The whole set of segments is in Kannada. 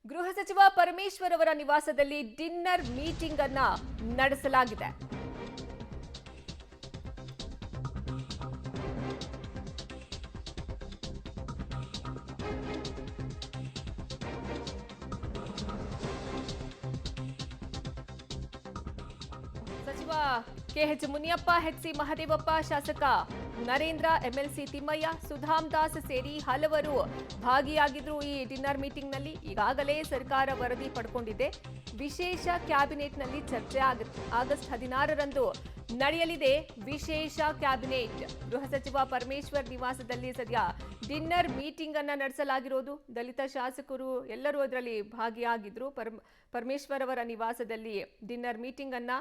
ಗೃಹ ಸಚಿವ ಪರಮೇಶ್ವರ್ ಅವರ ನಿವಾಸದಲ್ಲಿ ಡಿನ್ನರ್ ಮೀಟಿಂಗ್ ಅನ್ನ ನಡೆಸಲಾಗಿದೆ. ಸಚಿವ ಕೆಎಚ್ ಮುನಿಯಪ್ಪ, ಎಚ್ಸಿ ಮಹದೇವಪ್ಪ, ಶಾಸಕ ನರೇಂದ್ರ, ಎಂಎಲ್ಸಿ ತಿಮ್ಮಯ್ಯ, ಸುಧಾಮ್ ದಾಸ್ ಸೇರಿ ಹಲವರು ಭಾಗಿಯಾಗಿದ್ರು ಈ ಡಿನ್ನರ್ ಮೀಟಿಂಗ್ನಲ್ಲಿ. ಈಗಾಗಲೇ ಸರ್ಕಾರ ವರದಿ ಪಡ್ಕೊಂಡಿದೆ. ವಿಶೇಷ ಕ್ಯಾಬಿನೆಟ್ನಲ್ಲಿ ಚರ್ಚೆ ಆಗುತ್ತೆ. ಆಗಸ್ಟ್ 16ರಂದು ನಡೆಯಲಿದೆ ವಿಶೇಷ ಕ್ಯಾಬಿನೆಟ್. ಗೃಹ ಸಚಿವ ಪರಮೇಶ್ವರ್ ನಿವಾಸದಲ್ಲಿ ಸದ್ಯ ಡಿನ್ನರ್ ಮೀಟಿಂಗ್ ಅನ್ನ ನಡೆಸಲಾಗಿರೋದು. ದಲಿತ ಶಾಸಕರು ಎಲ್ಲರೂ ಅದರಲ್ಲಿ ಭಾಗಿಯಾಗಿದ್ರು. ಪರಮೇಶ್ವರ್ ಅವರ ನಿವಾಸದಲ್ಲಿ ಡಿನ್ನರ್ ಮೀಟಿಂಗ್ ಅನ್ನ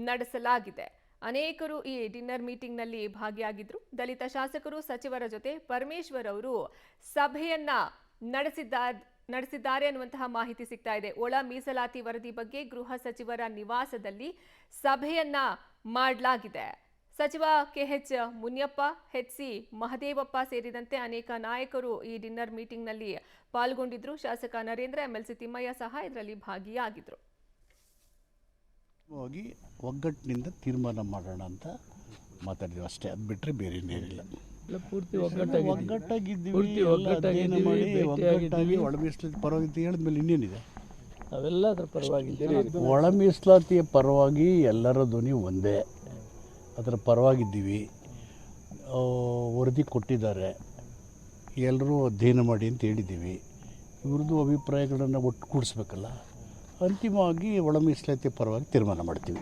ನಡೆಸಲಾಗಿದೆ. ಅನೇಕರು ಈ ಡಿನ್ನರ್ ಮೀಟಿಂಗ್ನಲ್ಲಿ ಭಾಗಿಯಾಗಿದ್ರು. ದಲಿತ ಶಾಸಕರು, ಸಚಿವರ ಜೊತೆ ಪರಮೇಶ್ವರ್ ಅವರು ಸಭೆಯನ್ನ ನಡೆಸಿದ್ದಾರೆ ಅನ್ನುವಂತಹ ಮಾಹಿತಿ ಸಿಗ್ತಾ ಇದೆ. ಒಳ ಮೀಸಲಾತಿ ವರದಿ ಬಗ್ಗೆ ಗೃಹ ಸಚಿವರ ನಿವಾಸದಲ್ಲಿ ಸಭೆಯನ್ನ ಮಾಡಲಾಗಿದೆ. ಸಚಿವ ಕೆಎಚ್ ಮುನಿಯಪ್ಪ, ಎಚ್ಸಿ ಮಹದೇವಪ್ಪ ಸೇರಿದಂತೆ ಅನೇಕ ನಾಯಕರು ಈ ಡಿನ್ನರ್ ಮೀಟಿಂಗ್ನಲ್ಲಿ ಪಾಲ್ಗೊಂಡಿದ್ರು. ಶಾಸಕ ನರೇಂದ್ರ, ಎಂಎಲ್ಸಿ ತಿಮ್ಮಯ್ಯ ಸಹ ಇದರಲ್ಲಿ ಭಾಗಿಯಾಗಿದ್ರು. ಒಗ್ಗಟ್ಟಿನಿಂದ ತೀರ್ಮಾನ ಮಾಡೋಣ ಅಂತ ಮಾತಾಡಿದ್ವಿ ಅಷ್ಟೇ. ಅದು ಬಿಟ್ಟರೆ ಬೇರೆ ಏನಿಲ್ಲ. ಪೂರ್ತಿ ಒಗ್ಗಟ್ಟಾಗಿದ್ದೀವಿ, ಒಗ್ಗಟ್ಟಾಗಿ ಒಳ ಮೀಸಲಾತಿ ಪರವಾಗಿ ಹೇಳಿದ್ಮೇಲೆ ಇನ್ನೇನಿದೆ. ಅವೆಲ್ಲ ಅದರ ಪರವಾಗಿದ್ದೀರಿ. ಒಳ ಮೀಸಲಾತಿಯ ಪರವಾಗಿ ಎಲ್ಲರ ಧ್ವನಿ ಒಂದೇ. ಅದರ ಪರವಾಗಿದ್ದೀವಿ. ವರದಿ ಕೊಟ್ಟಿದ್ದಾರೆ, ಎಲ್ಲರೂ ಅಧ್ಯಯನ ಮಾಡಿ ಅಂತ ಹೇಳಿದ್ದೀವಿ. ಇವ್ರದ್ದು ಅಭಿಪ್ರಾಯಗಳನ್ನು ಒಟ್ಟುಗೂಡಿಸ್ಬೇಕಲ್ಲ. ಅಂತಿಮವಾಗಿ ಒಳ ಮೀಸಲಾತಿ ಪರವಾಗಿ ತೀರ್ಮಾನ ಮಾಡ್ತೀವಿ.